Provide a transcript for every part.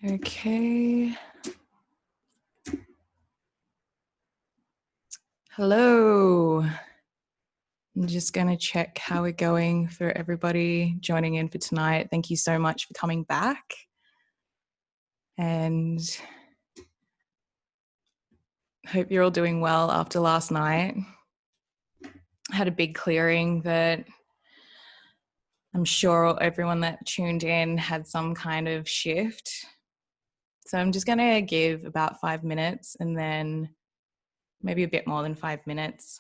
Okay. Hello. I'm just going to check how we're going for everybody joining in for tonight. Thank you so much for coming back. And hope you're all doing well after last night. I had a big clearing that I'm sure everyone that tuned in had some kind of shift. So I'm just going to give about 5 minutes and then maybe a bit more than 5 minutes.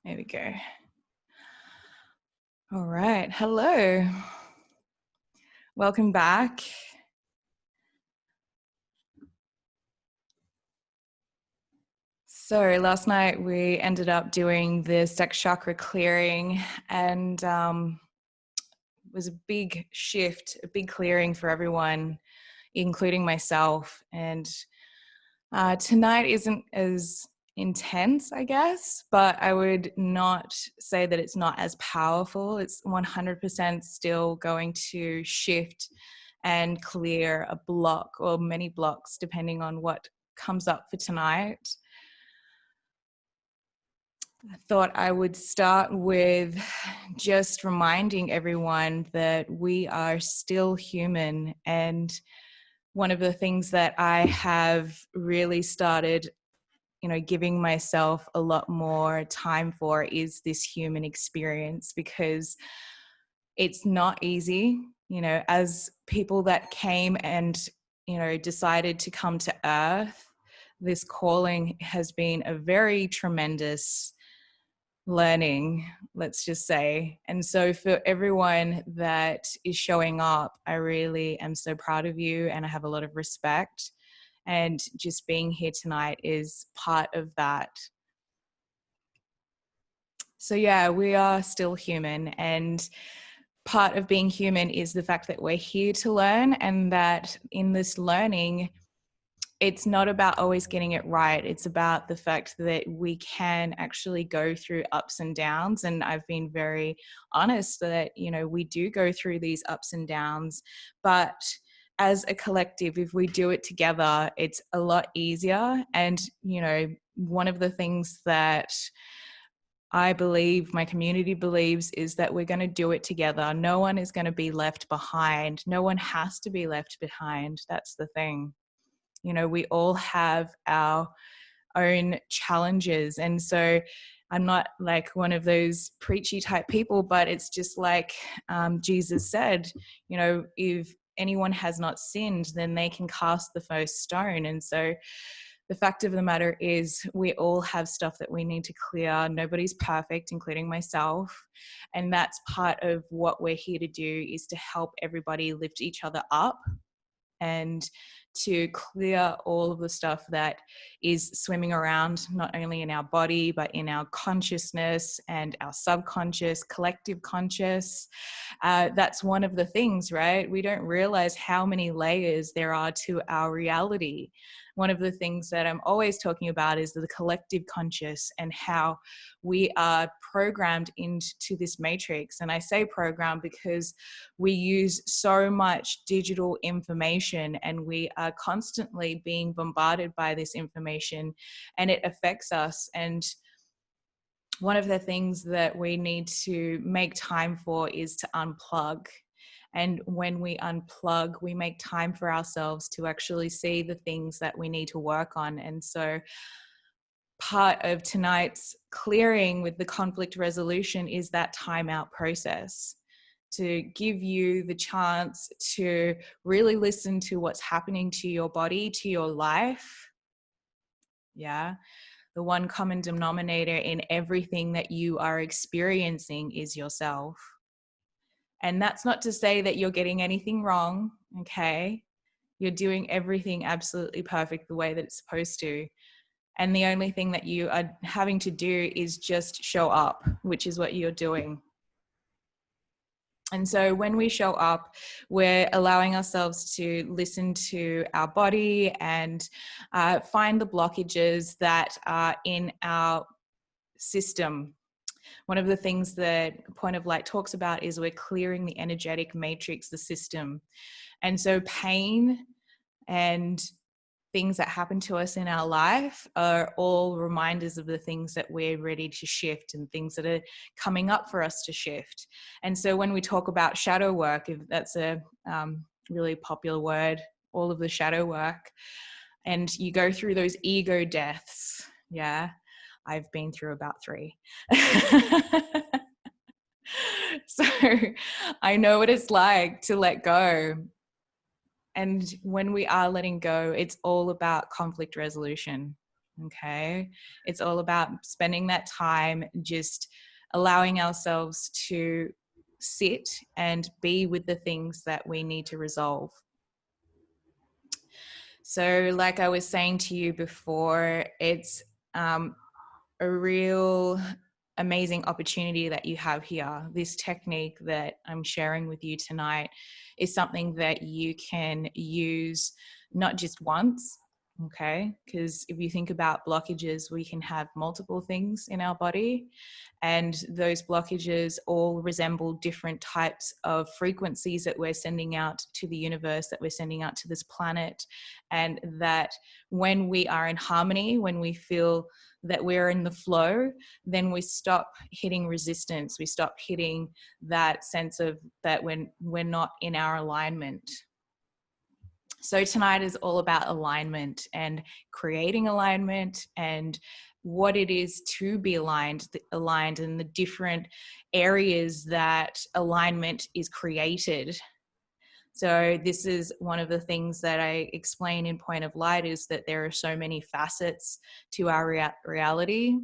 There we go. All right. Hello. Welcome back. So last night we ended up doing the sex chakra clearing, and it was a big shift, a big clearing for everyone, including myself. And tonight isn't as intense, I guess, but I would not say that it's not as powerful. It's 100% still going to shift and clear a block or many blocks, depending on what comes up for tonight. I thought I would start with just reminding everyone that we are still human. And one of the things that I have really started, giving myself a lot more time for is this human experience, because it's not easy, as people that came and, decided to come to Earth. This calling has been a very tremendous learning, let's just say. And so for everyone that is showing up, I really am so proud of you, and I have a lot of respect. And just being here tonight is part of that. So yeah, we are still human, and part of being human is the fact that we're here to learn, and that in this learning, it's not about always getting it right. It's about the fact that we can actually go through ups and downs. And I've been very honest that, we do go through these ups and downs, but as a collective, if we do it together, it's a lot easier. And, one of the things that I believe, my community believes, is that we're going to do it together. No one is going to be left behind. No one has to be left behind. That's the thing. We all have our own challenges. And so I'm not like one of those preachy type people, but it's just like Jesus said, if anyone has not sinned, then they can cast the first stone. And so the fact of the matter is we all have stuff that we need to clear. Nobody's perfect, including myself. And that's part of what we're here to do, is to help everybody lift each other up and to clear all of the stuff that is swimming around, not only in our body, but in our consciousness and our subconscious, collective conscious. That's one of the things, right? We don't realize how many layers there are to our reality. One of the things that I'm always talking about is the collective conscious, and how we are programmed into this matrix. And I say program because we use so much digital information, and we are constantly being bombarded by this information, and it affects us. And one of the things that we need to make time for is to unplug. And when we unplug, we make time for ourselves to actually see the things that we need to work on. And so part of tonight's clearing with the conflict resolution is that timeout process. to give you the chance to really listen to what's happening to your body, to your life. Yeah. The one common denominator in everything that you are experiencing is yourself. And that's not to say that you're getting anything wrong, okay? You're doing everything absolutely perfect the way that it's supposed to. And the only thing that you are having to do is just show up, which is what you're doing. And so when we show up, we're allowing ourselves to listen to our body and find the blockages that are in our system. One of the things that Point of Light talks about is we're clearing the energetic matrix, the system. And so pain and things that happen to us in our life are all reminders of the things that we're ready to shift and things that are coming up for us to shift. And so when we talk about shadow work, if that's a really popular word, all of the shadow work, and you go through those ego deaths, yeah, I've been through about 3. So I know what it's like to let go. And when we are letting go, it's all about conflict resolution, okay? It's all about spending that time just allowing ourselves to sit and be with the things that we need to resolve. So like I was saying to you before, it's a real amazing opportunity that you have here. This technique that I'm sharing with you tonight is something that you can use not just once, okay? Because if you think about blockages, we can have multiple things in our body, and those blockages all resemble different types of frequencies that we're sending out to the universe, that we're sending out to this planet, and that when we are in harmony, when we feel that we're in the flow, then we stop hitting resistance. We stop hitting that sense of that when we're not in our alignment. So tonight is all about alignment and creating alignment and what it is to be aligned and the different areas that alignment is created. So this is one of the things that I explain in Point of Light, is that there are so many facets to our reality,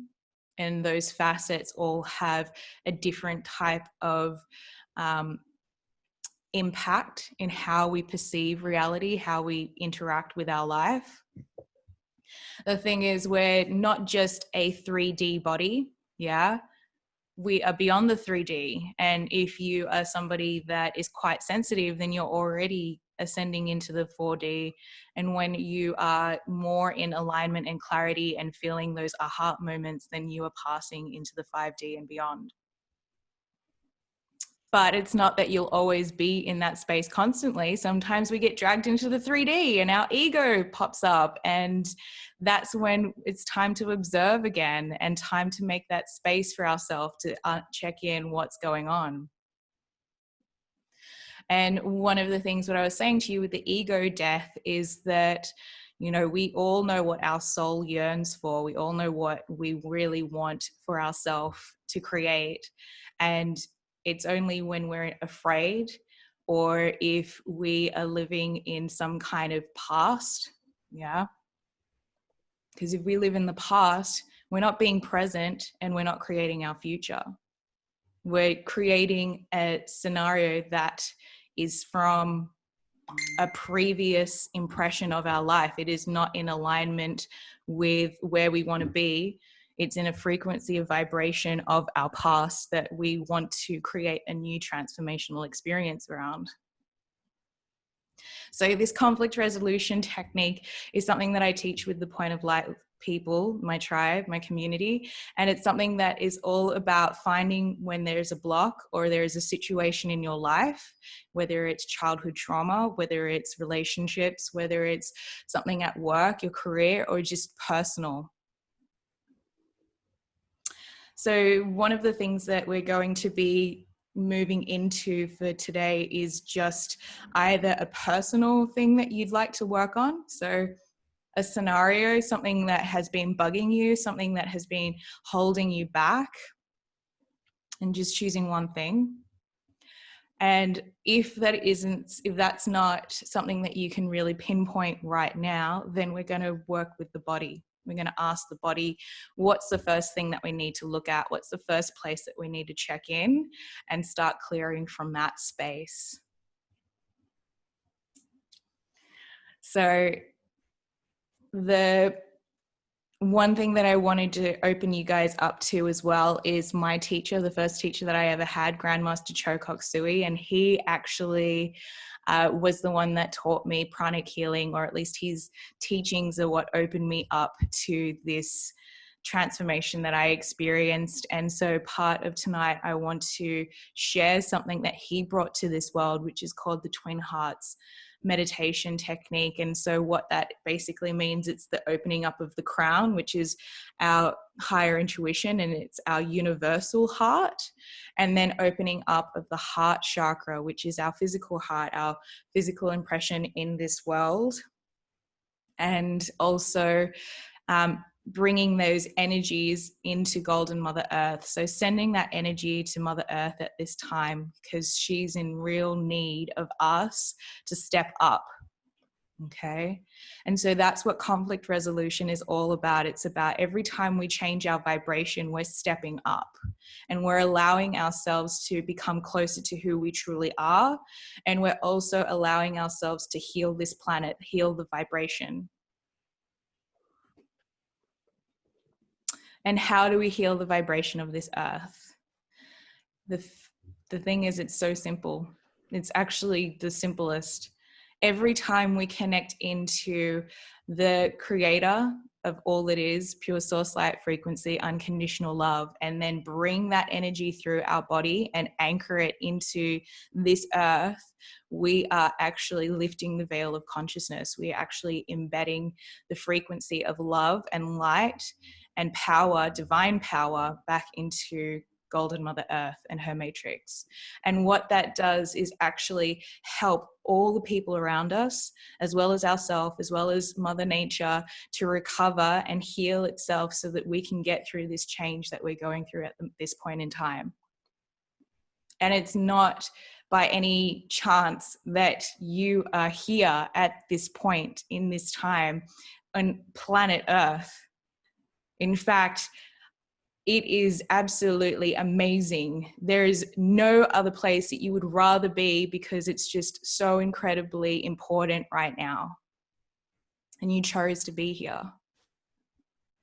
and those facets all have a different type of impact in how we perceive reality, how we interact with our life. The thing is, we're not just a 3D body, yeah? We are beyond the 3D. And if you are somebody that is quite sensitive, then you're already ascending into the 4D. And when you are more in alignment and clarity and feeling those aha moments, then you are passing into the 5D and beyond. But it's not that you'll always be in that space constantly. Sometimes we get dragged into the 3D and our ego pops up, and that's when it's time to observe again and time to make that space for ourselves to check in what's going on. And one of the things that I was saying to you with the ego death is that, you know, we all know what our soul yearns for. We all know what we really want for ourselves to create. And it's only when we're afraid, or if we are living in some kind of past, yeah. Because if we live in the past, we're not being present and we're not creating our future. We're creating a scenario that is from a previous impression of our life. It is not in alignment with where we want to be. It's in a frequency of vibration of our past that we want to create a new transformational experience around. So this conflict resolution technique is something that I teach with the Point of Light people, my tribe, my community. And it's something that is all about finding when there's a block or there's a situation in your life, whether it's childhood trauma, whether it's relationships, whether it's something at work, your career, or just personal. So one of the things that we're going to be moving into for today is just either a personal thing that you'd like to work on. So a scenario, something that has been bugging you, something that has been holding you back, and just choosing one thing. And if that's not something that you can really pinpoint right now, then we're going to work with the body. We're going to ask the body, what's the first thing that we need to look at? What's the first place that we need to check in, and start clearing from that space. So the one thing that I wanted to open you guys up to as well is my teacher, the first teacher that I ever had, Grandmaster Chokhok Sui, and he actually was the one that taught me pranic healing, or at least his teachings are what opened me up to this transformation that I experienced. And so part of tonight, I want to share something that he brought to this world, which is called the Twin Hearts meditation technique. And so what that basically means, it's the opening up of the crown, which is our higher intuition, and it's our universal heart, and then opening up of the heart chakra, which is our physical heart, our physical impression in this world. And also bringing those energies into Golden Mother Earth. So sending that energy to Mother Earth at this time, because she's in real need of us to step up. Okay. And so that's what conflict resolution is all about. It's about every time we change our vibration, we're stepping up and we're allowing ourselves to become closer to who we truly are. And we're also allowing ourselves to heal this planet, heal the vibration. And how do we heal the vibration of this earth? The thing is, it's so simple. It's actually the simplest. Every time we connect into the creator of all that is, pure source light frequency, unconditional love, and then bring that energy through our body and anchor it into this earth, we are actually lifting the veil of consciousness. We are actually embedding the frequency of love and light and power, divine power, back into Golden Mother Earth and her matrix. And what that does is actually help all the people around us, as well as ourselves, as well as Mother Nature, to recover and heal itself so that we can get through this change that we're going through at this point in time. And it's not by any chance that you are here at this point in this time on planet Earth. In fact, it is absolutely amazing. There is no other place that you would rather be, because it's just so incredibly important right now. And you chose to be here.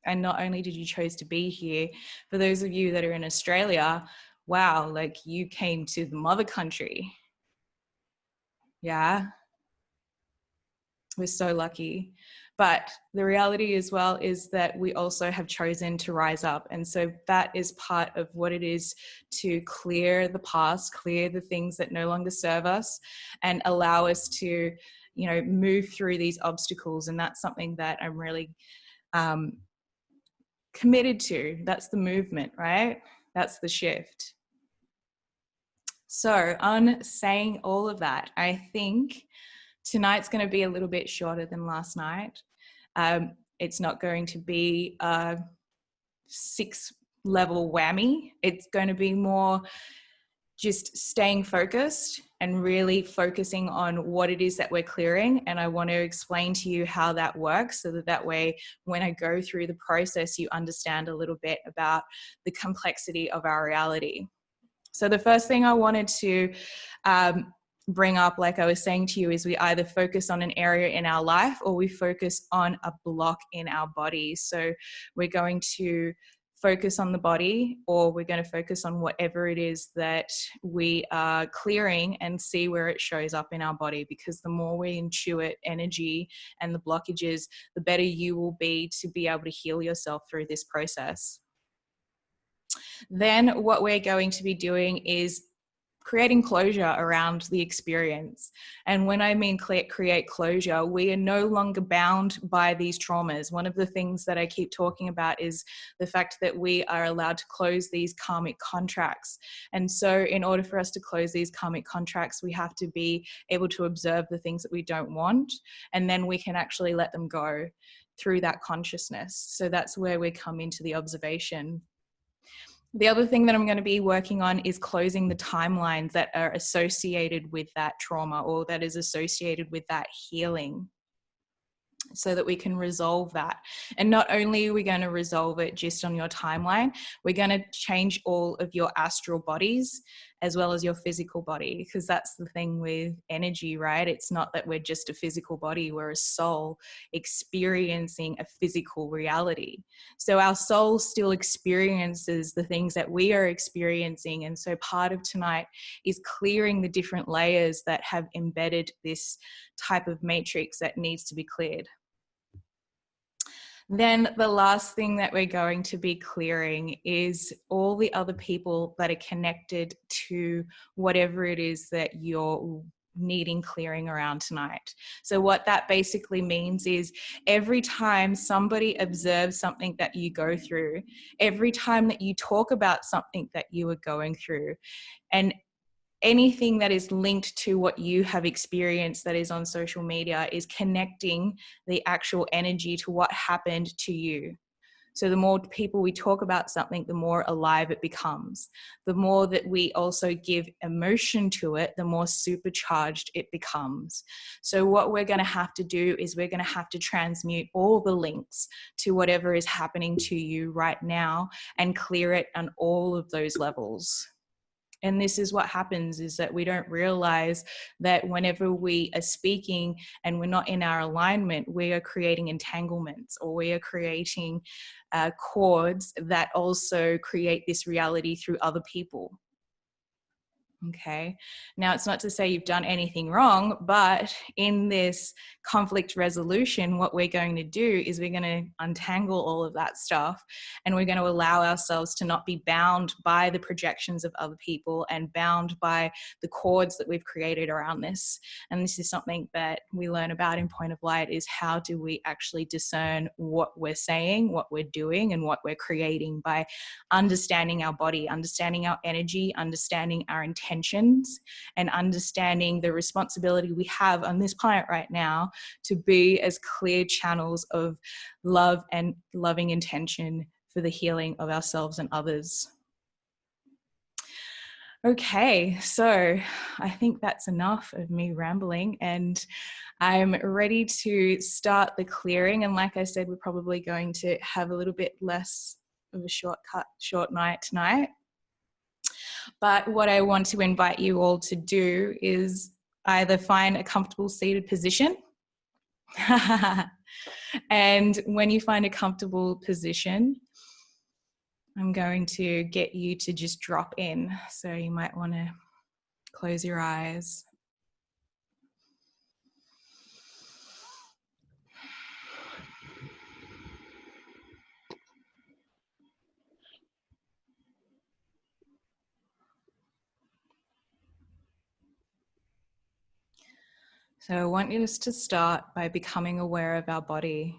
And not only did you chose to be here, for those of you that are in Australia, wow, like you came to the mother country. Yeah. We're so lucky. But the reality as well is that we also have chosen to rise up. And so that is part of what it is to clear the past, clear the things that no longer serve us, and allow us to, you know, move through these obstacles. And that's something that I'm really committed to. That's the movement, right? That's the shift. So on saying all of that, I think tonight's going to be a little bit shorter than last night. It's not going to be a 6-level whammy. It's going to be more just staying focused and really focusing on what it is that we're clearing. And I want to explain to you how that works, so that way, when I go through the process, you understand a little bit about the complexity of our reality. So the first thing I wanted to bring up, like I was saying to you, is we either focus on an area in our life or we focus on a block in our body. So we're going to focus on the body, or we're going to focus on whatever it is that we are clearing and see where it shows up in our body, because the more we intuit energy and the blockages, the better you will be to be able to heal yourself through this process. Then what we're going to be doing is creating closure around the experience. And when I mean create closure, we are no longer bound by these traumas. One of the things that I keep talking about is the fact that we are allowed to close these karmic contracts. And so in order for us to close these karmic contracts, we have to be able to observe the things that we don't want, and then we can actually let them go through that consciousness. So that's where we come into the observation. The other thing that I'm going to be working on is closing the timelines that are associated with that trauma or that is associated with that healing, so that we can resolve that. And not only are we going to resolve it just on your timeline, we're going to change all of your astral bodies as well as your physical body, because that's the thing with energy, right? It's not that we're just a physical body, we're a soul experiencing a physical reality. So our soul still experiences the things that we are experiencing. And so part of tonight is clearing the different layers that have embedded this type of matrix that needs to be cleared. Then the last thing that we're going to be clearing is all the other people that are connected to whatever it is that you're needing clearing around tonight. So what that basically means is every time somebody observes something that you go through, every time that you talk about something that you are going through, and anything that is linked to what you have experienced that is on social media is connecting the actual energy to what happened to you. So the more people we talk about something, the more alive it becomes. The more that we also give emotion to it, the more supercharged it becomes. So what we're going to have to do is we're going to have to transmute all the links to whatever is happening to you right now and clear it on all of those levels. And this is what happens, is that we don't realize that whenever we are speaking and we're not in our alignment, we are creating entanglements, or we are creating cords that also create this reality through other people. Okay. Now, it's not to say you've done anything wrong, but in this conflict resolution, what we're going to do is we're going to untangle all of that stuff, and we're going to allow ourselves to not be bound by the projections of other people and bound by the cords that we've created around this. And this is something that we learn about in Point of Light, is how do we actually discern what we're saying, what we're doing, and what we're creating by understanding our body, understanding our energy, understanding our intentions, and understanding the responsibility we have on this planet right now to be as clear channels of love and loving intention for the healing of ourselves and others. Okay, so I think that's enough of me rambling, and I'm ready to start the clearing. And like I said, we're probably going to have a little bit less of a short night tonight. But what I want to invite you all to do is either find a comfortable seated position. And when you find a comfortable position, I'm going to get you to just drop in. So you might want to close your eyes. So I want you to start by becoming aware of our body.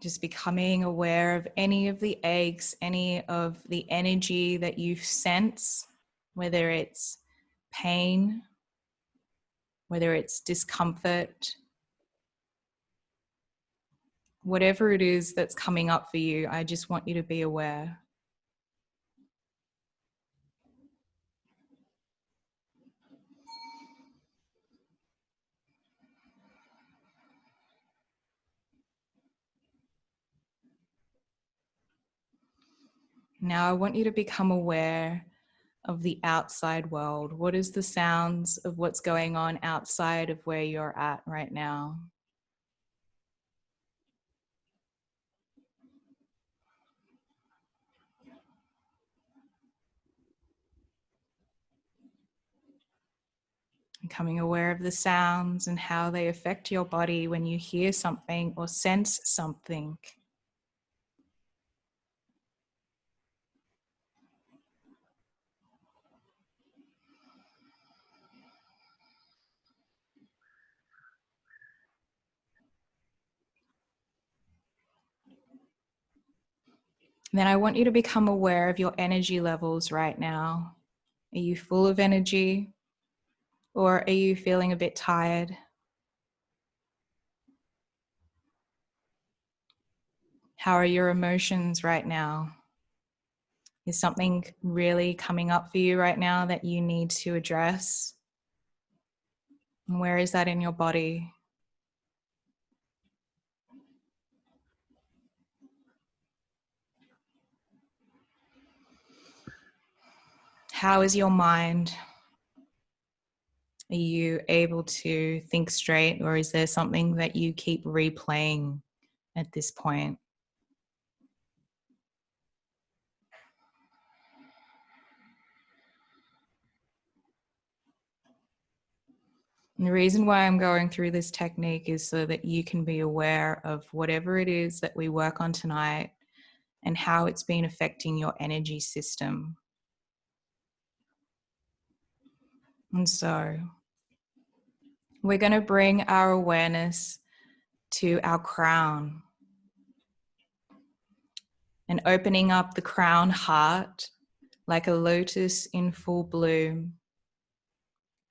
Just becoming aware of any of the aches, any of the energy that you sense, whether it's pain, whether it's discomfort, whatever it is that's coming up for you, I just want you to be aware. Now I want you to become aware of the outside world. What is the sounds of what's going on outside of where you're at right now? Becoming aware of the sounds and how they affect your body when you hear something or sense something. Then I want you to become aware of your energy levels right now. Are you full of energy, or are you feeling a bit tired? How are your emotions right now? Is something really coming up for you right now that you need to address? And where is that in your body? How is your mind? Are you able to think straight, or is there something that you keep replaying at this point? And the reason why I'm going through this technique is so that you can be aware of whatever it is that we work on tonight and how it's been affecting your energy system. And so we're going to bring our awareness to our crown and opening up the crown heart like a lotus in full bloom.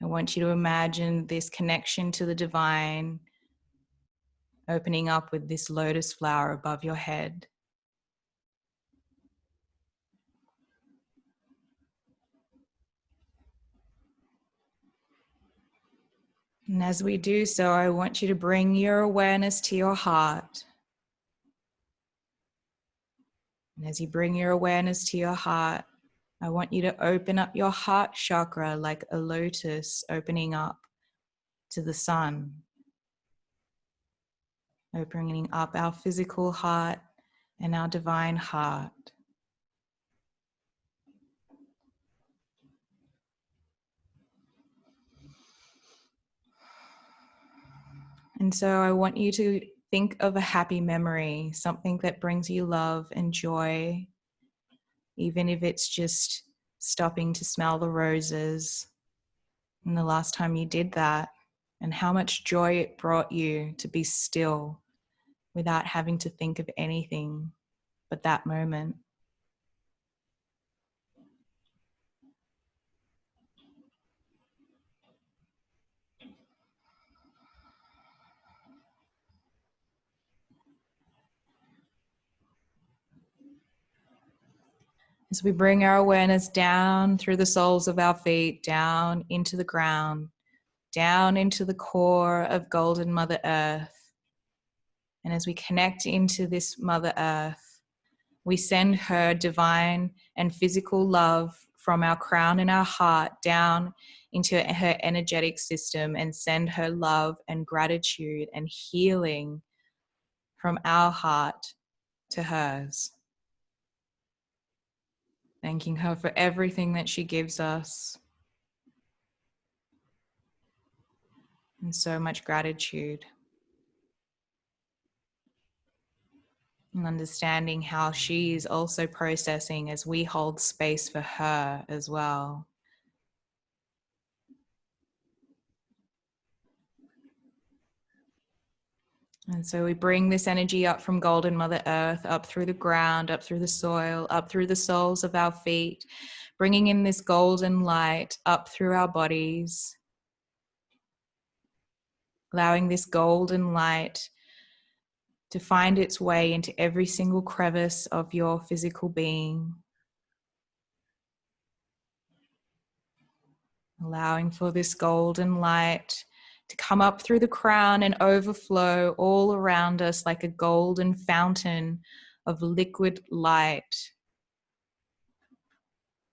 I want you to imagine this connection to the divine opening up with this lotus flower above your head. And as we do so, I want you to bring your awareness to your heart. And as you bring your awareness to your heart, I want you to open up your heart chakra like a lotus opening up to the sun. Opening up our physical heart and our divine heart. And so I want you to think of a happy memory, something that brings you love and joy, even if it's just stopping to smell the roses. And the last time you did that, and how much joy it brought you to be still without having to think of anything but that moment. As we bring our awareness down through the soles of our feet, down into the ground, down into the core of Golden Mother Earth. And as we connect into this Mother Earth, we send her divine and physical love from our crown and our heart down into her energetic system and send her love and gratitude and healing from our heart to hers. Thanking her for everything that she gives us. And so much gratitude. And understanding how she is also processing as we hold space for her as well. And so we bring this energy up from Golden Mother Earth, up through the ground, up through the soil, up through the soles of our feet, bringing in this golden light up through our bodies, allowing this golden light to find its way into every single crevice of your physical being. Allowing for this golden light to come up through the crown and overflow all around us like a golden fountain of liquid light.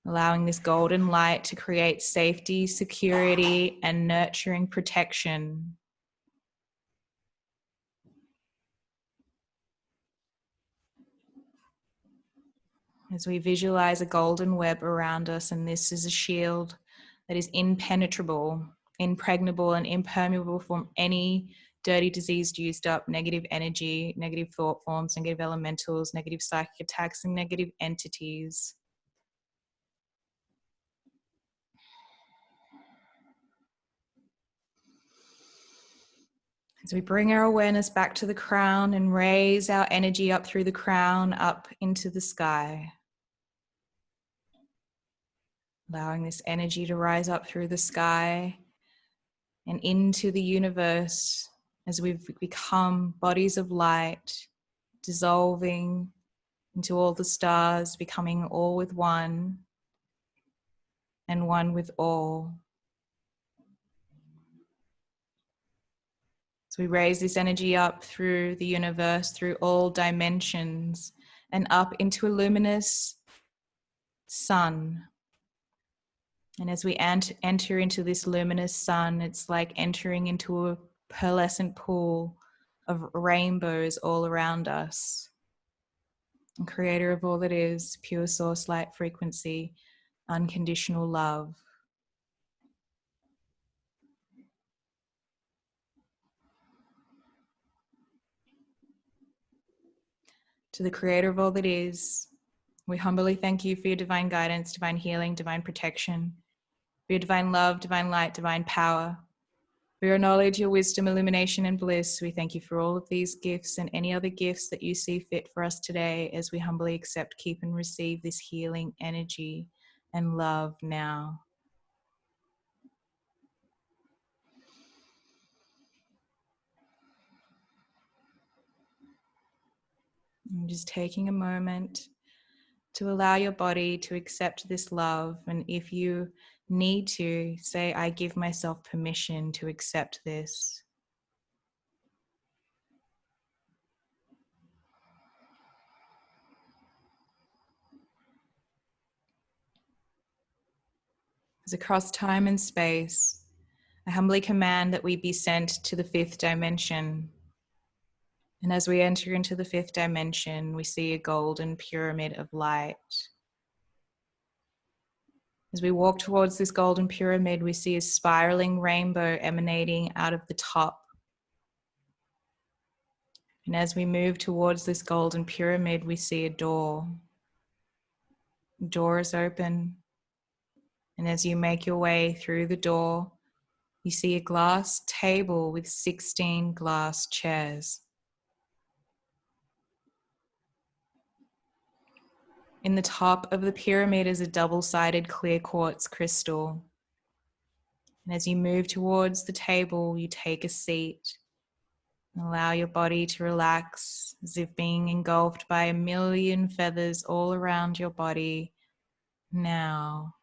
Allowing this golden light to create safety, security, and nurturing protection. As we visualize a golden web around us, and this is a shield that is impenetrable, impregnable, and impermeable from any dirty, diseased, used up negative energy, negative thought forms, negative elementals, negative psychic attacks, and negative entities. As we bring our awareness back to the crown and raise our energy up through the crown, up into the sky. Allowing this energy to rise up through the sky and into the universe as we've become bodies of light, dissolving into all the stars, becoming all with one and one with all. So we raise this energy up through the universe, through all dimensions, and up into a luminous sun. And as we enter into this luminous sun, it's like entering into a pearlescent pool of rainbows all around us. And creator of all that is, pure source, light, frequency, unconditional love. To the creator of all that is, we humbly thank you for your divine guidance, divine healing, divine protection, for your divine love, divine light, divine power. For your knowledge, your wisdom, illumination, and bliss, we thank you for all of these gifts and any other gifts that you see fit for us today as we humbly accept, keep, and receive this healing energy and love now. I'm just taking a moment to allow your body to accept this love. And if you need to, say, I give myself permission to accept this. As across time and space, I humbly command that we be sent to the fifth dimension. And as we enter into the fifth dimension, we see a golden pyramid of light. As we walk towards this golden pyramid, we see a spiraling rainbow emanating out of the top. And as we move towards this golden pyramid, we see a door. The door is open. And as you make your way through the door, you see a glass table with 16 glass chairs. In the top of the pyramid is a double-sided clear quartz crystal. And as you move towards the table, you take a seat and allow your body to relax as if being engulfed by a million feathers all around your body now.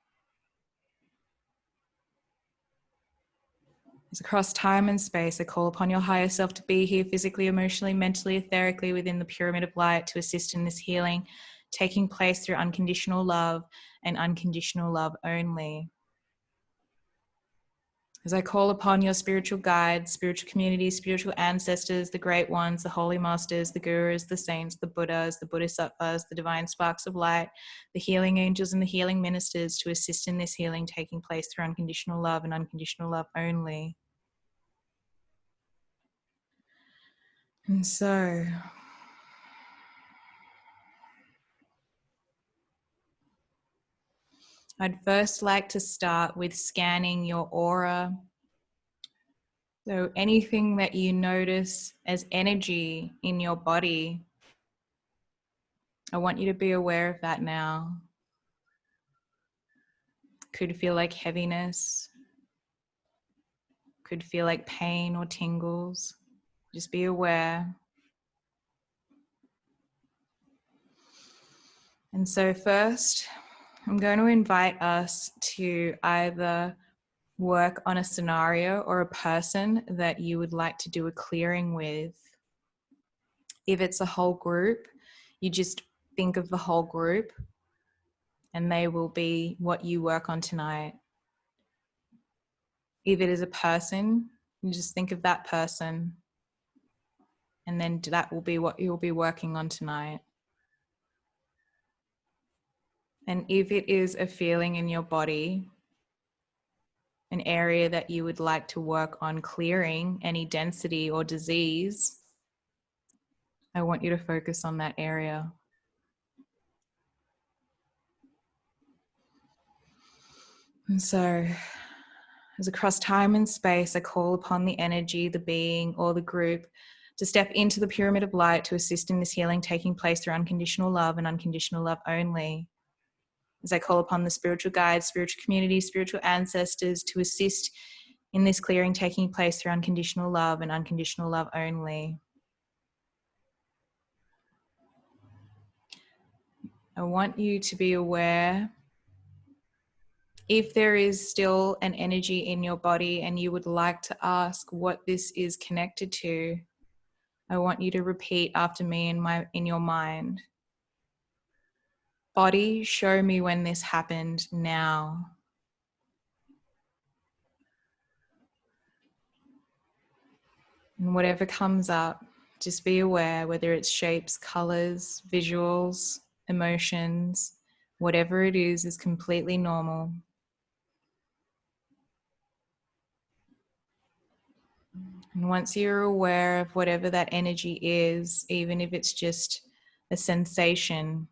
As across time and space, I call upon your higher self to be here physically, emotionally, mentally, etherically within the pyramid of light to assist in this healing, taking place through unconditional love and unconditional love only. As I call upon your spiritual guides, spiritual communities, spiritual ancestors, the great ones, the holy masters, the gurus, the saints, the Buddhas, the bodhisattvas, the divine sparks of light, the healing angels and the healing ministers to assist in this healing taking place through unconditional love and unconditional love only. And so, I'd first like to start with scanning your aura. So anything that you notice as energy in your body, I want you to be aware of that now. Could feel like heaviness, could feel like pain or tingles. Just be aware. And so first, I'm going to invite us to either work on a scenario or a person that you would like to do a clearing with. If it's a whole group, you just think of the whole group and they will be what you work on tonight. If it is a person, you just think of that person and then that will be what you'll be working on tonight. And if it is a feeling in your body, an area that you would like to work on clearing any density or disease, I want you to focus on that area. And so, as across time and space, I call upon the energy, the being, or the group to step into the pyramid of light to assist in this healing taking place through unconditional love and unconditional love only. As I call upon the spiritual guides, spiritual community, spiritual ancestors to assist in this clearing taking place through unconditional love and unconditional love only. I want you to be aware if there is still an energy in your body and you would like to ask what this is connected to. I want you to repeat after me in your mind. Body, show me when this happened now. And whatever comes up, just be aware, whether it's shapes, colors, visuals, emotions, whatever it is completely normal. And once you're aware of whatever that energy is, even if it's just a sensation,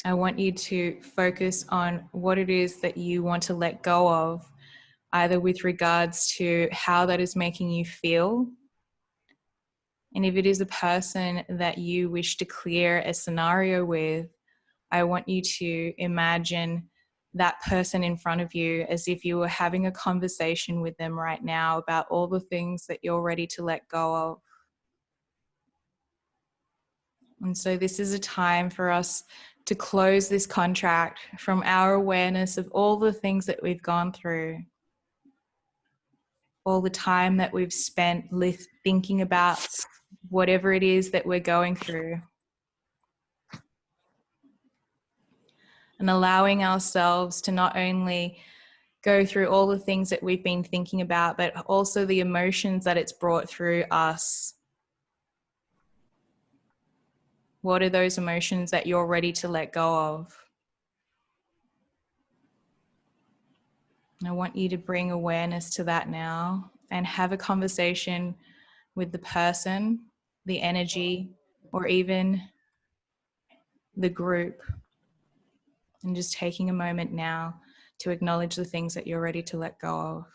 I want you to focus on what it is that you want to let go of, either with regards to how that is making you feel. And if it is a person that you wish to clear a scenario with, I want you to imagine that person in front of you as if you were having a conversation with them right now about all the things that you're ready to let go of. And so this is a time for us to close this contract from our awareness of all the things that we've gone through, all the time that we've spent thinking about whatever it is that we're going through, and allowing ourselves to not only go through all the things that we've been thinking about, but also the emotions that it's brought through us. What are those emotions that you're ready to let go of? I want you to bring awareness to that now and have a conversation with the person, the energy, or even the group. And just taking a moment now to acknowledge the things that you're ready to let go of.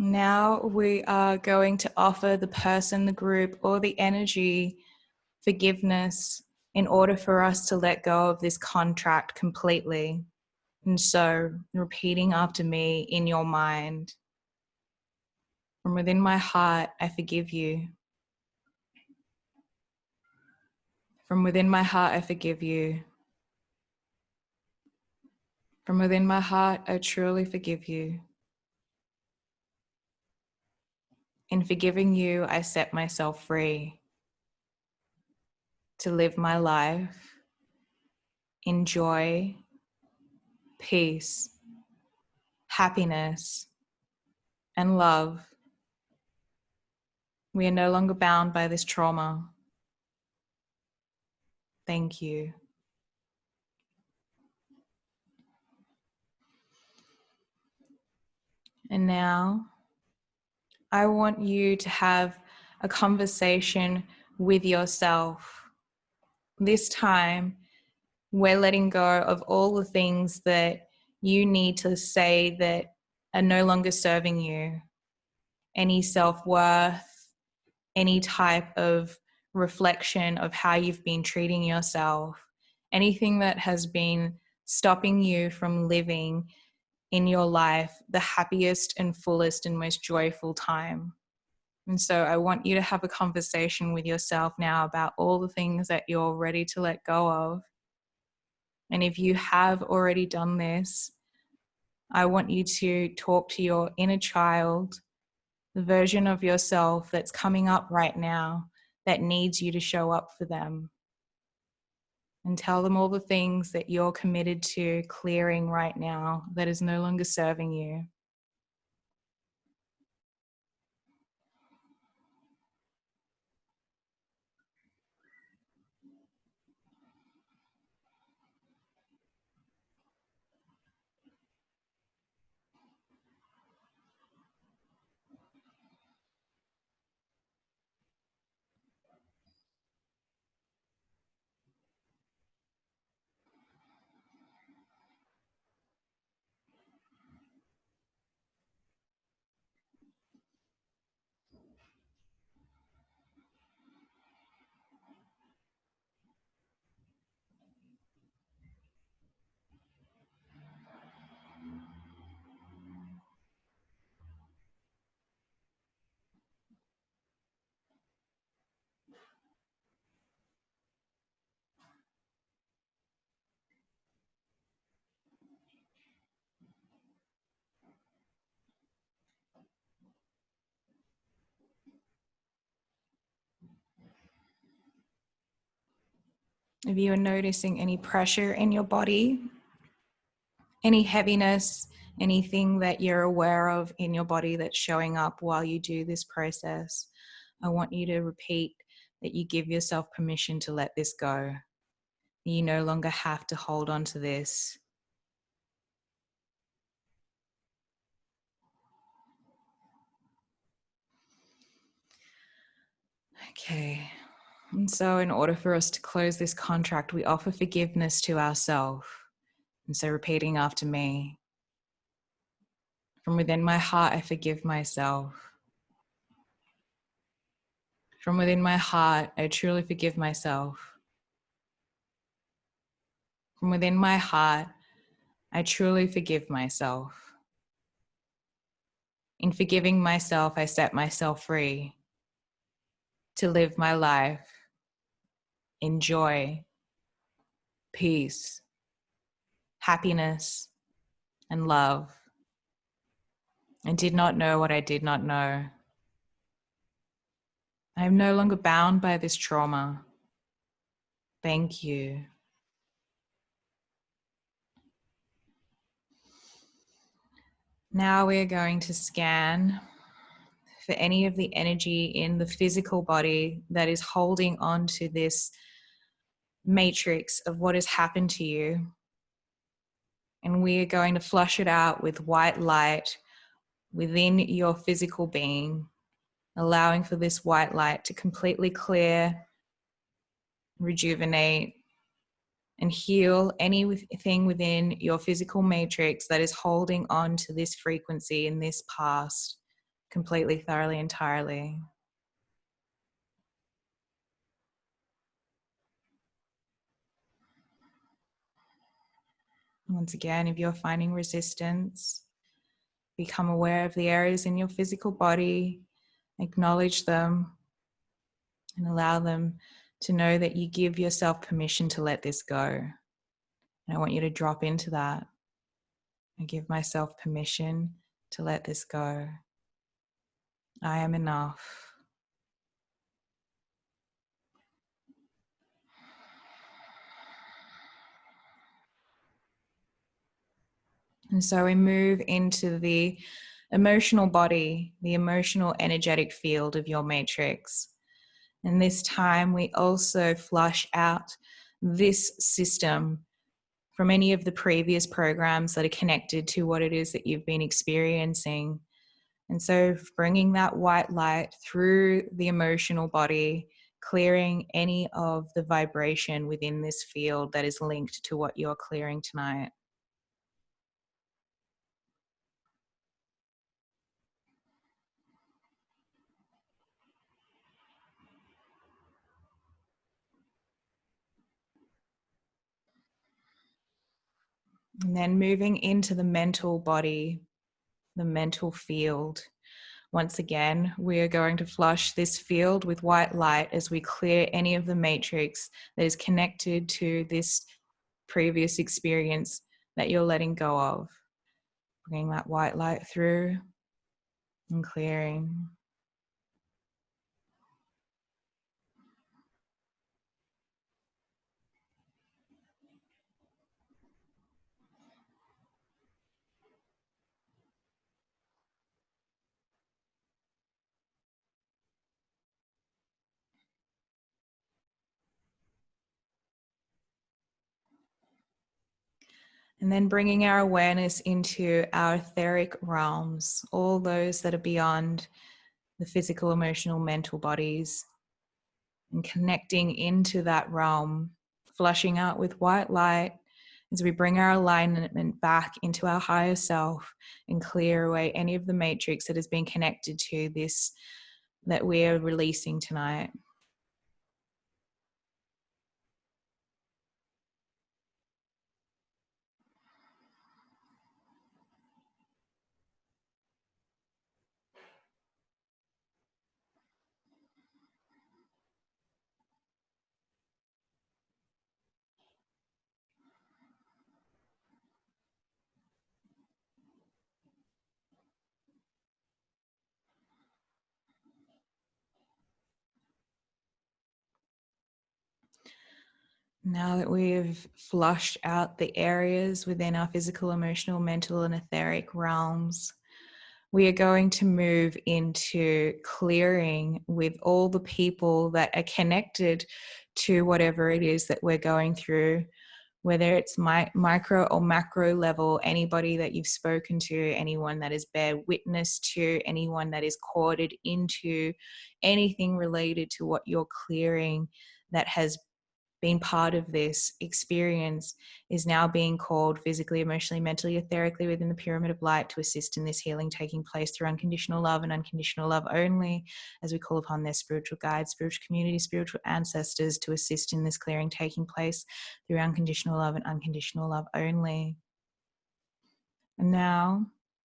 Now we are going to offer the person, the group, or the energy forgiveness in order for us to let go of this contract completely. And so, repeating after me in your mind, from within my heart, I forgive you. From within my heart, I forgive you. From within my heart, I truly forgive you. In forgiving you, I set myself free to live my life in joy, peace, happiness, and love. We are no longer bound by this trauma. Thank you. And now, I want you to have a conversation with yourself. This time, we're letting go of all the things that you need to say that are no longer serving you. Any self-worth, any type of reflection of how you've been treating yourself, anything that has been stopping you from living in your life the happiest and fullest and most joyful time. And so I want you to have a conversation with yourself now about all the things that you're ready to let go of. And if you have already done this, I want you to talk to your inner child, the version of yourself that's coming up right now that needs you to show up for them. And tell them all the things that you're committed to clearing right now that is no longer serving you. If you are noticing any pressure in your body, any heaviness, anything that you're aware of in your body that's showing up while you do this process, I want you to repeat that you give yourself permission to let this go. You no longer have to hold on to this. Okay. And so in order for us to close this contract, we offer forgiveness to ourselves. And so repeating after me, from within my heart, I forgive myself. From within my heart, I truly forgive myself. From within my heart, I truly forgive myself. In forgiving myself, I set myself free to live my life in joy, peace, happiness, and love. I did not know what I did not know. I am no longer bound by this trauma. Thank you. Now we are going to scan for any of the energy in the physical body that is holding on to this matrix of what has happened to you. And we are going to flush it out with white light within your physical being, allowing for this white light to completely clear, rejuvenate, and heal anything within your physical matrix that is holding on to this frequency in this past completely, thoroughly, entirely. Once again, if you're finding resistance, become aware of the areas in your physical body, acknowledge them, and allow them to know that you give yourself permission to let this go. And I want you to drop into that. I give myself permission to let this go. I am enough. And so we move into the emotional body, the emotional energetic field of your matrix. And this time we also flush out this system from any of the previous programs that are connected to what it is that you've been experiencing. And so bringing that white light through the emotional body, clearing any of the vibration within this field that is linked to what you're clearing tonight. And then moving into the mental body, the mental field. Once again, we are going to flush this field with white light as we clear any of the matrix that is connected to this previous experience that you're letting go of. Bringing that white light through and clearing. And then bringing our awareness into our etheric realms, all those that are beyond the physical, emotional, mental bodies, and connecting into that realm, flushing out with white light as we bring our alignment back into our higher self and clear away any of the matrix that has been connected to this that we are releasing tonight. Now that we've flushed out the areas within our physical, emotional, mental, and etheric realms, we are going to move into clearing with all the people that are connected to whatever it is that we're going through, whether it's micro or macro level, anybody that you've spoken to, anyone that is bear witness to, anyone that is courted into, anything related to what you're clearing that has been part of this experience is now being called physically, emotionally, mentally, etherically within the pyramid of light to assist in this healing taking place through unconditional love and unconditional love only, as we call upon their spiritual guides, spiritual community, spiritual ancestors to assist in this clearing taking place through unconditional love and unconditional love only. And now,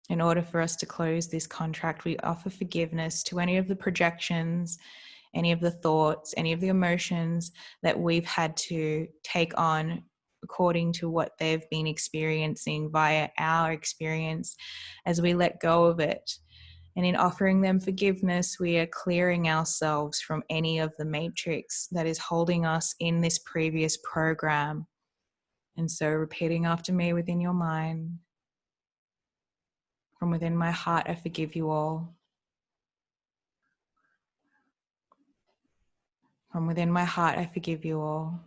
in order for us to close this contract, we offer forgiveness to any of the projections, any of the thoughts, any of the emotions that we've had to take on according to what they've been experiencing via our experience, as we let go of it. And in offering them forgiveness, we are clearing ourselves from any of the matrix that is holding us in this previous program. And so repeating after me within your mind, from within my heart, I forgive you all. From within my heart, I forgive you all.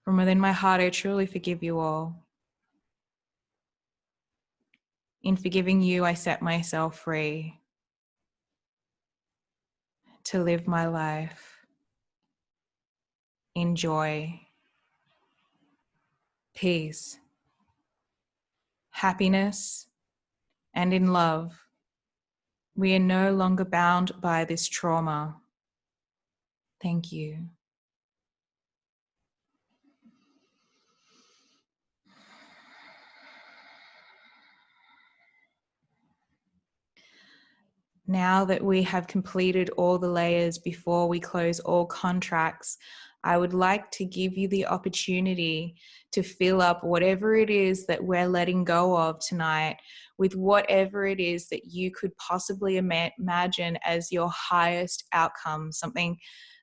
From within my heart, I truly forgive you all. In forgiving you, I set myself free to live my life in joy, peace, happiness, and in love. We are no longer bound by this trauma. Thank you. Now that we have completed all the layers before we close all contracts, I would like to give you the opportunity to fill up whatever it is that we're letting go of tonight with whatever it is that you could possibly imagine as your highest outcome, something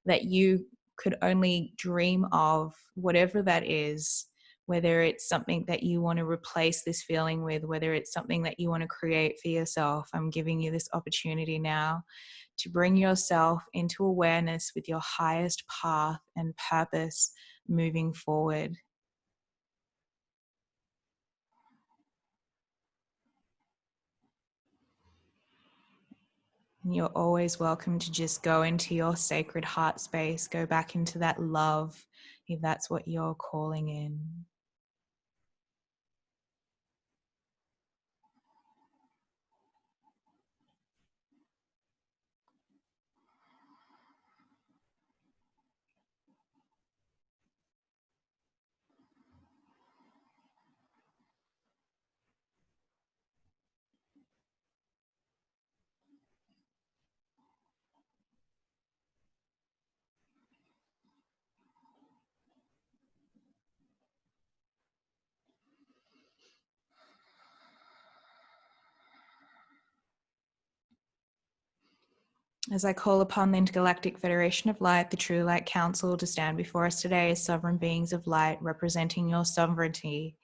that you could only dream of, whatever that is. Whether it's something that you want to replace this feeling with, whether it's something that you want to create for yourself, I'm giving you this opportunity now to bring yourself into awareness with your highest path and purpose moving forward. And you're always welcome to just go into your sacred heart space, go back into that love, if that's what you're calling in. As I call upon the Intergalactic Federation of Light, the True Light Council, to stand before us today as sovereign beings of light, representing your sovereignty,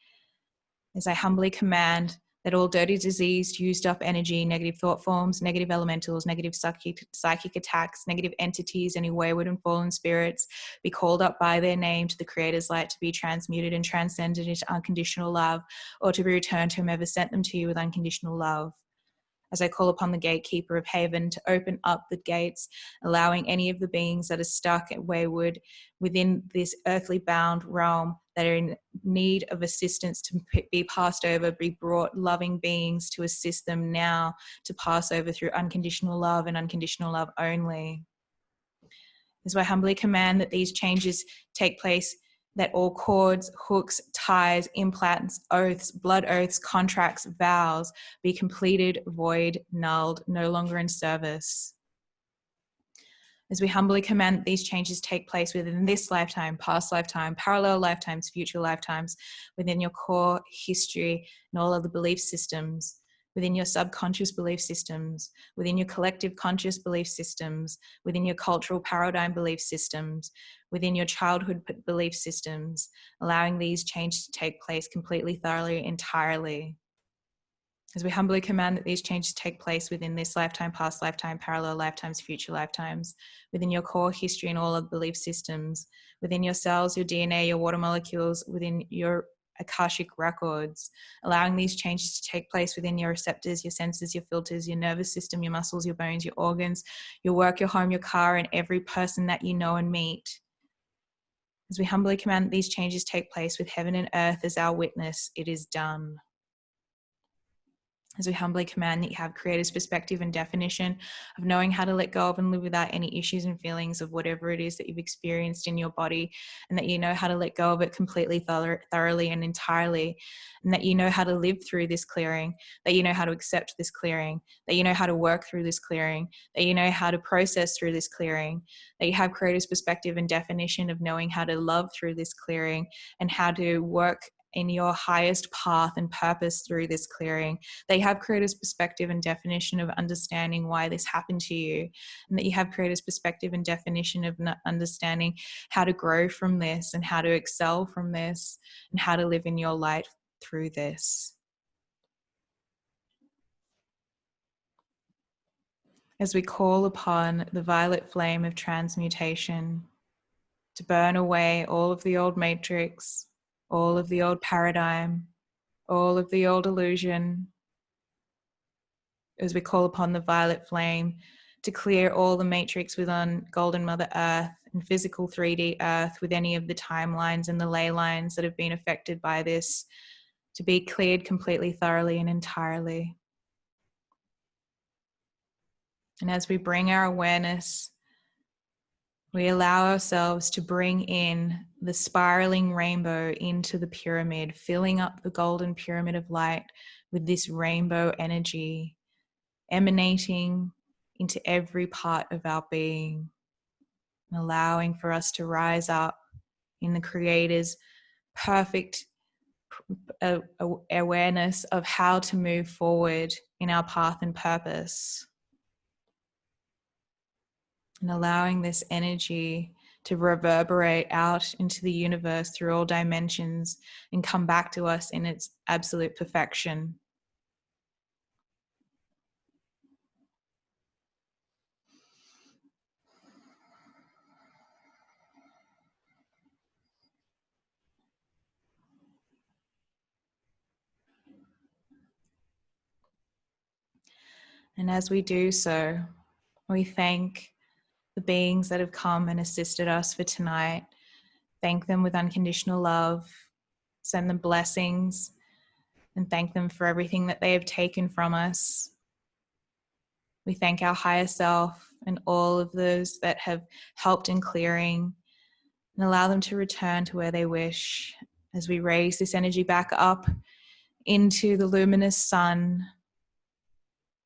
as I humbly command that all dirty, diseased, used up energy, negative thought forms, negative elementals, negative psychic attacks, negative entities, any wayward and fallen spirits be called up by their name to the Creator's light to be transmuted and transcended into unconditional love, or to be returned to whomever sent them to you with unconditional love. As I call upon the gatekeeper of haven to open up the gates, allowing any of the beings that are stuck at wayward within this earthly bound realm that are in need of assistance to be passed over, be brought loving beings to assist them now to pass over through unconditional love and unconditional love only. As I humbly command that these changes take place, that all cords, hooks, ties, implants, oaths, blood oaths, contracts, vows be completed, void, nulled, no longer in service. As we humbly command that these changes take place within this lifetime, past lifetime, parallel lifetimes, future lifetimes, within your core history and all other belief systems, within your subconscious belief systems, within your collective conscious belief systems, within your cultural paradigm belief systems, within your childhood belief systems, allowing these changes to take place completely, thoroughly, entirely. As we humbly command that these changes take place within this lifetime, past lifetime, parallel lifetimes, future lifetimes, within your core history and all of belief systems, within your cells, your DNA, your water molecules, within your Akashic records, allowing these changes to take place within your receptors, your senses, your filters, your nervous system, your muscles, your bones, your organs, your work, your home, your car, and every person that you know and meet. As we humbly command that these changes take place with heaven and earth as our witness, it is done. As we humbly command that you have creator's perspective and definition of knowing how to let go of and live without any issues and feelings of whatever it is that you've experienced in your body, and that you know how to let go of it completely, thoroughly and entirely, and that you know how to live through this clearing, that you know how to accept this clearing, that you know how to work through this clearing, that you know how to process through this clearing, that you have creator's perspective and definition of knowing how to love through this clearing and how to work in your highest path and purpose through this clearing. They have creator's perspective and definition of understanding why this happened to you, and that you have creator's perspective and definition of understanding how to grow from this and how to excel from this and how to live in your light through this. As we call upon the violet flame of transmutation to burn away all of the old matrix, all of the old paradigm, all of the old illusion, as we call upon the violet flame to clear all the matrix within Golden Mother Earth and physical 3D Earth with any of the timelines and the ley lines that have been affected by this, to be cleared completely, thoroughly, and entirely. And as we bring our awareness, we allow ourselves to bring in the spiraling rainbow into the pyramid, filling up the golden pyramid of light with this rainbow energy, emanating into every part of our being, and allowing for us to rise up in the Creator's perfect awareness of how to move forward in our path and purpose. And allowing this energy to reverberate out into the universe through all dimensions and come back to us in its absolute perfection. And as we do so, we thank the beings that have come and assisted us for tonight. Thank them with unconditional love, send them blessings, and thank them for everything that they have taken from us. We thank our higher self and all of those that have helped in clearing, and allow them to return to where they wish as we raise this energy back up into the luminous sun.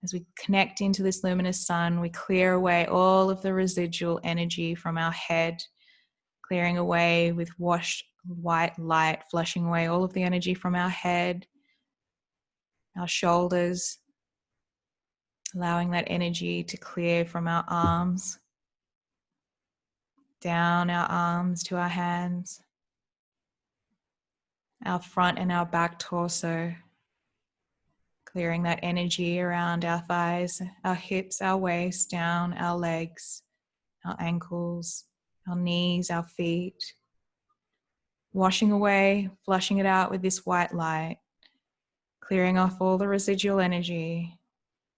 As we connect into this luminous sun, we clear away all of the residual energy from our head, clearing away with washed white light, flushing away all of the energy from our head, our shoulders, allowing that energy to clear from our arms, down our arms to our hands, our front and our back torso, clearing that energy around our thighs, our hips, our waist, down our legs, our ankles, our knees, our feet, washing away, flushing it out with this white light, clearing off all the residual energy,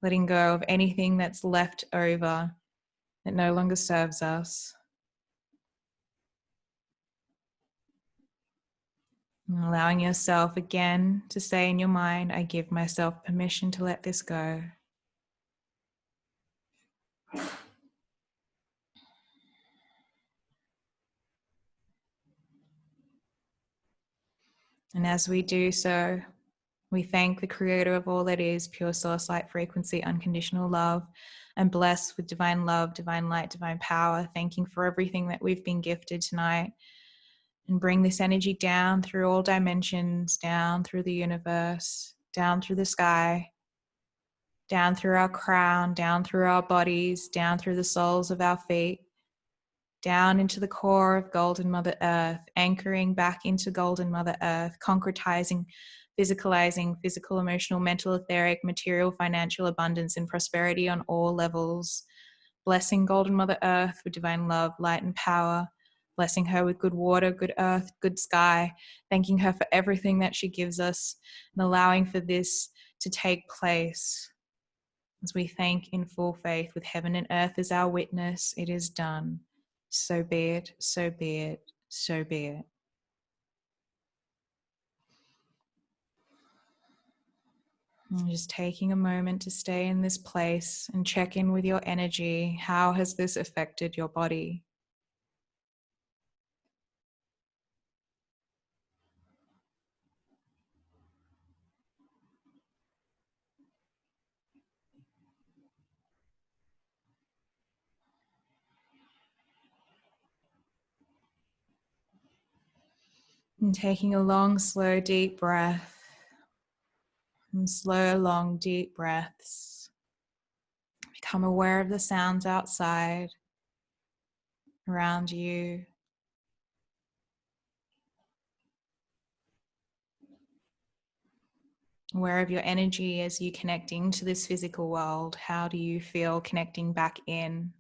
letting go of anything that's left over that no longer serves us. And allowing yourself again to say in your mind, I give myself permission to let this go. And as we do so, we thank the creator of all that is, pure source, light, frequency, unconditional love, and bless with divine love, divine light, divine power, thanking for everything that we've been gifted tonight. And bring this energy down through all dimensions, down through the universe, down through the sky, down through our crown, down through our bodies, down through the soles of our feet, down into the core of Golden Mother Earth, anchoring back into Golden Mother Earth, concretizing, physicalizing physical, emotional, mental, etheric, material, financial abundance and prosperity on all levels. Blessing Golden Mother Earth with divine love, light and power. Blessing her with good water, good earth, good sky. Thanking her for everything that she gives us and allowing for this to take place. As we thank in full faith with heaven and earth as our witness, it is done. So be it, so be it, so be it. And just taking a moment to stay in this place and check in with your energy. How has this affected your body? And taking a long, slow, deep breath. And slow, long, deep breaths. Become aware of the sounds outside, around you. Aware of your energy as you connecting to this physical world. How do you feel connecting back in?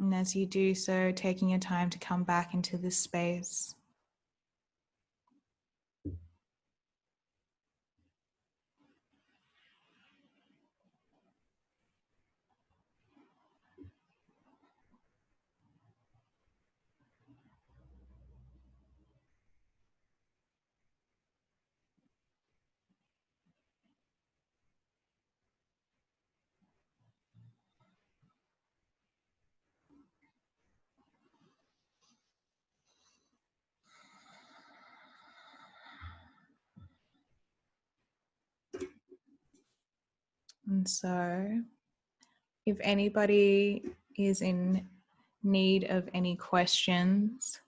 And as you do so, taking your time to come back into this space. And so, if anybody is in need of any questions,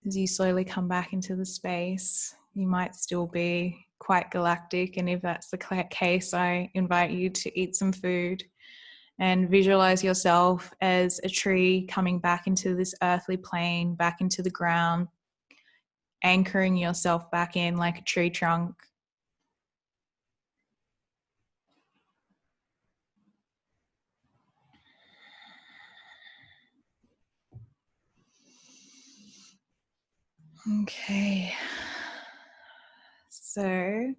as you slowly come back into the space, you might still be quite galactic. And if that's the case, I invite you to eat some food and visualize yourself as a tree coming back into this earthly plane, back into the ground, anchoring yourself back in like a tree trunk. Okay. So,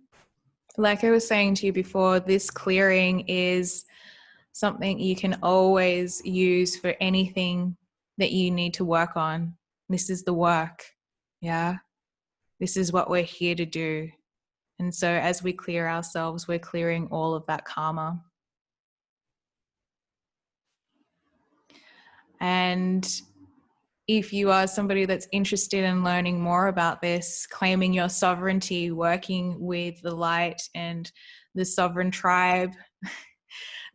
like I was saying to you before, this clearing is something you can always use for anything that you need to work on. This is the work. Yeah. This is what we're here to do. And so as we clear ourselves, we're clearing all of that karma. And if you are somebody that's interested in learning more about this, claiming your sovereignty, working with the light and the sovereign tribe,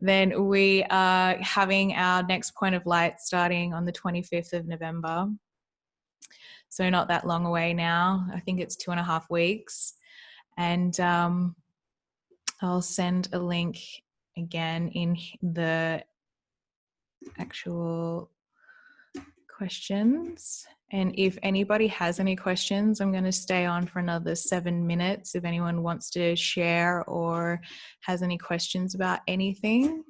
then we are having our next point of light starting on the 25th of November. So not that long away now. I think it's 2.5 weeks. And I'll send a link again in the actual questions. And if anybody has any questions, I'm going to stay on for another 7 minutes if anyone wants to share or has any questions about anything.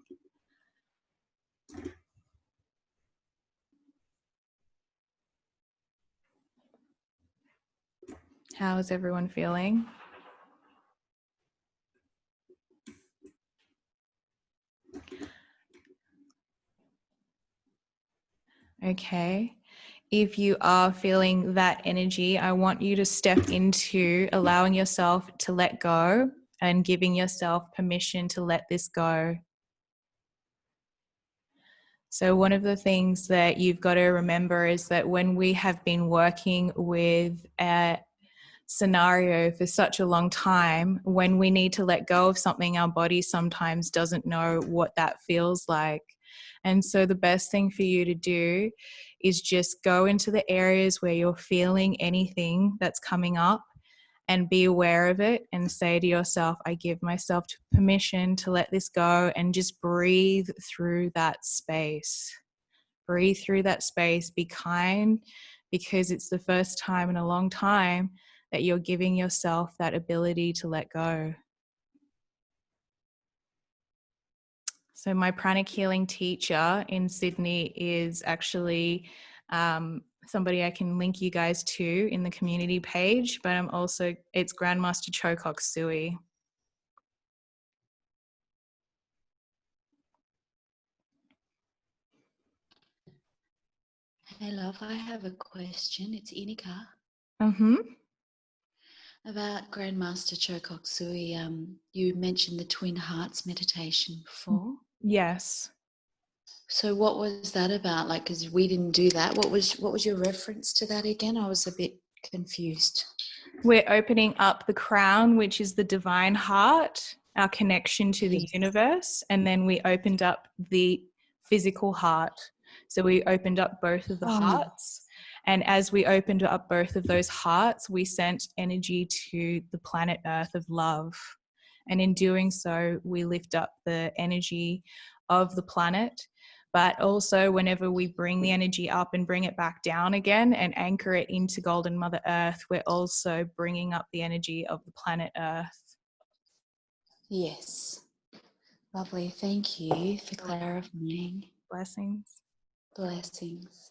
How is everyone feeling? Okay. If you are feeling that energy, I want you to step into allowing yourself to let go and giving yourself permission to let this go. So one of the things that you've got to remember is that when we have been working with a scenario for such a long time, when we need to let go of something, our body sometimes doesn't know what that feels like. And so the best thing for you to do is just go into the areas where you're feeling anything that's coming up and be aware of it and say to yourself, I give myself permission to let this go, and just breathe through that space. Breathe through that space, be kind, because it's the first time in a long time that you're giving yourself that ability to let go. So my pranic healing teacher in Sydney is actually somebody I can link you guys to in the community page, but it's Grandmaster Chokok Sui. Hey love, I have a question. It's Inika. About Grandmaster Chokok Sui. You mentioned the Twin Hearts meditation before. Yes. So what was that about? Like, because we didn't do that. What was your reference to that again? I was a bit confused. We're opening up the crown, which is the divine heart, our connection to the universe. And then we opened up the physical heart. So we opened up both of the hearts. And as we opened up both of those hearts, we sent energy to the planet Earth of love. And in doing so, we lift up the energy of the planet. But also, whenever we bring the energy up and bring it back down again and anchor it into Golden Mother Earth, we're also bringing up the energy of the planet Earth. Yes. Lovely. Thank you for clarifying. Blessings. Blessings.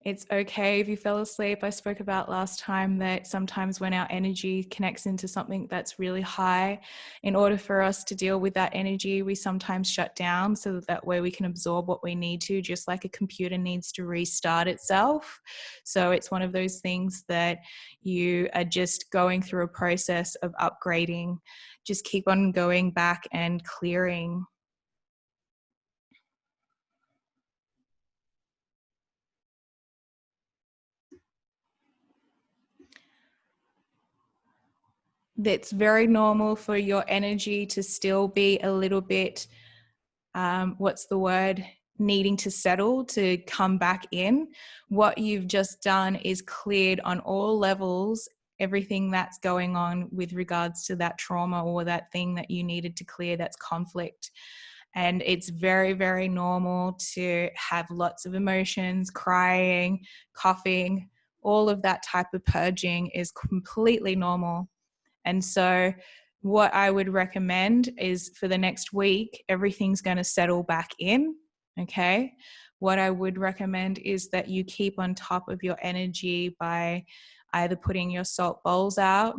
It's okay if you fell asleep. I spoke about last time that sometimes when our energy connects into something that's really high, in order for us to deal with that energy, we sometimes shut down so that way we can absorb what we need to, just like a computer needs to restart itself. So it's one of those things that you are just going through a process of upgrading. Just keep on going back and clearing. It's very normal for your energy to still be a little bit, needing to settle, to come back in. What you've just done is cleared on all levels everything that's going on with regards to that trauma or that thing that you needed to clear, that's conflict. And it's very, very normal to have lots of emotions, crying, coughing, all of that type of purging is completely normal. And so what I would recommend is for the next week, everything's going to settle back in. Okay. What I would recommend is that you keep on top of your energy by either putting your salt bowls out.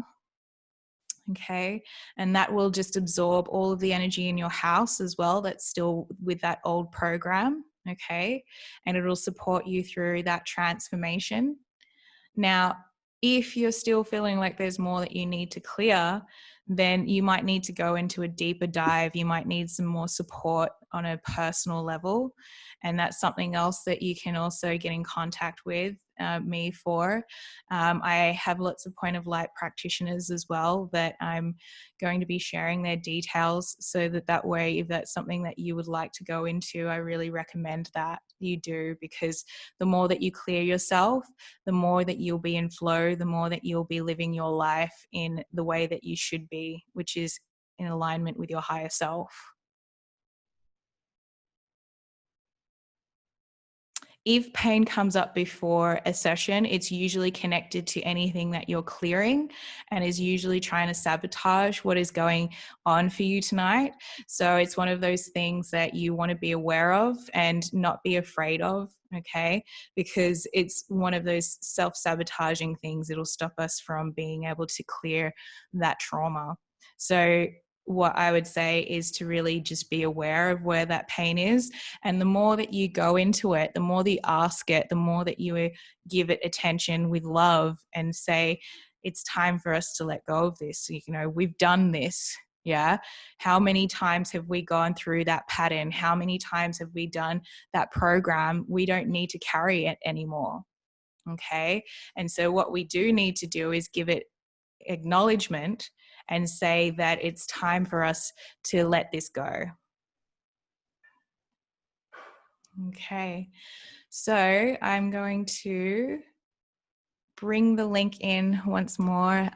Okay. And that will just absorb all of the energy in your house as well that's still with that old program. Okay. And it'll support you through that transformation. Now, if you're still feeling like there's more that you need to clear, then you might need to go into a deeper dive. You might need some more support on a personal level. And that's something else that you can also get in contact with me for. I have lots of point of light practitioners as well that I'm going to be sharing their details, so that way, if that's something that you would like to go into, I really recommend that you do, because the more that you clear yourself, the more that you'll be in flow, the more that you'll be living your life in the way that you should be, which is in alignment with your higher self. If pain comes up before a session, it's usually connected to anything that you're clearing and is usually trying to sabotage what is going on for you tonight. So it's one of those things that you want to be aware of and not be afraid of, okay? Because it's one of those self-sabotaging things. It'll stop us from being able to clear that trauma. So what I would say is to really just be aware of where that pain is. And the more that you go into it, the more that you ask it, the more that you give it attention with love and say, it's time for us to let go of this. You know, we've done this. Yeah. How many times have we gone through that pattern? How many times have we done that program? We don't need to carry it anymore. Okay. And so what we do need to do is give it acknowledgement and say that it's time for us to let this go. Okay, so I'm going to bring the link in once more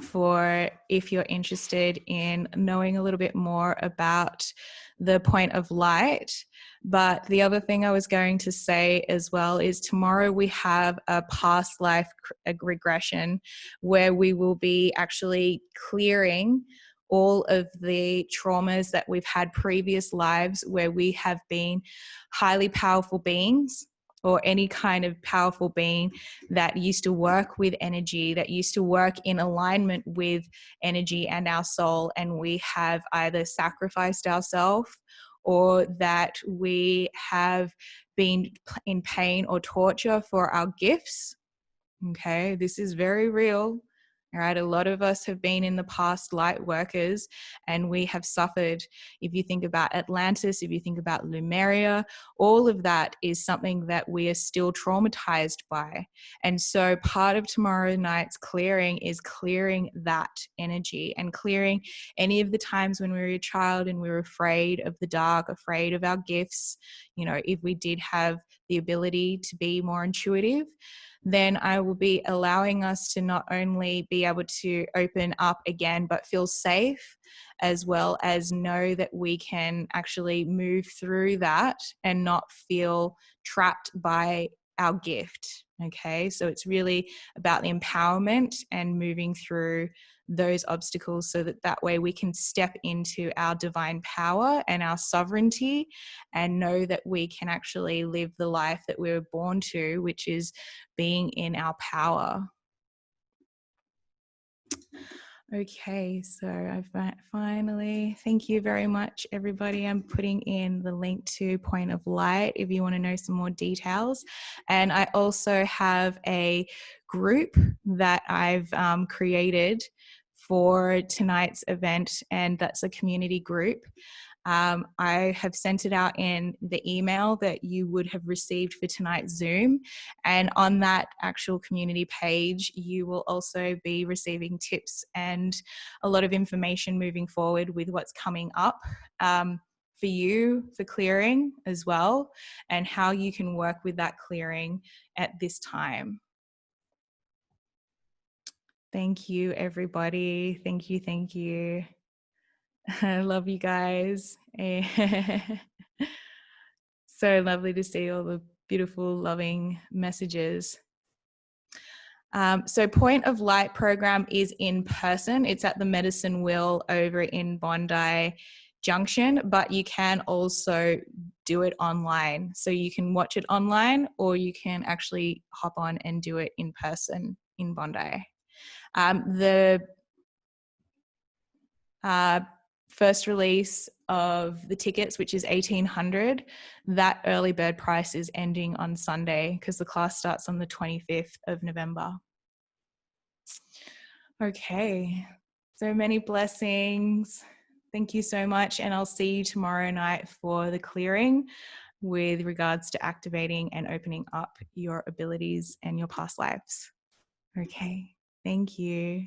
for if you're interested in knowing a little bit more about the point of light. But the other thing I was going to say as well is tomorrow we have a past life regression where we will be actually clearing all of the traumas that we've had previous lives where we have been highly powerful beings, or any kind of powerful being that used to work with energy, that used to work in alignment with energy and our soul, and we have either sacrificed ourselves or that we have been in pain or torture for our gifts. Okay, this is very real. All right, a lot of us have been in the past light workers and we have suffered. If you think about Atlantis, if you think about Lemuria, all of that is something that we are still traumatized by. And so part of tomorrow night's clearing is clearing that energy and clearing any of the times when we were a child and we were afraid of the dark, afraid of our gifts. You know, if we did have the ability to be more intuitive, then I will be allowing us to not only be able to open up again, but feel safe, as well as know that we can actually move through that and not feel trapped by our gift. Okay, so it's really about the empowerment and moving through those obstacles so that way we can step into our divine power and our sovereignty and know that we can actually live the life that we were born to, which is being in our power. Okay, so I've finally, thank you very much, everybody. I'm putting in the link to Point of Light if you want to know some more details. And I also have a group that I've created for tonight's event, and that's a community group. I have sent it out in the email that you would have received for tonight's Zoom. And on that actual community page, you will also be receiving tips and a lot of information moving forward with what's coming up for you for clearing as well, and how you can work with that clearing at this time. Thank you, everybody. Thank you. Thank you. I love you guys. So lovely to see all the beautiful, loving messages. So Point of Light program is in person. It's at the Medicine Wheel over in Bondi Junction, but you can also do it online. So you can watch it online or you can actually hop on and do it in person in Bondi. The first release of the tickets, which is $1,800, that early bird price is ending on Sunday because the class starts on the 25th of November. Okay, so many blessings. Thank you so much, and I'll see you tomorrow night for the clearing. with regards to activating and opening up your abilities and your past lives. Okay, thank you.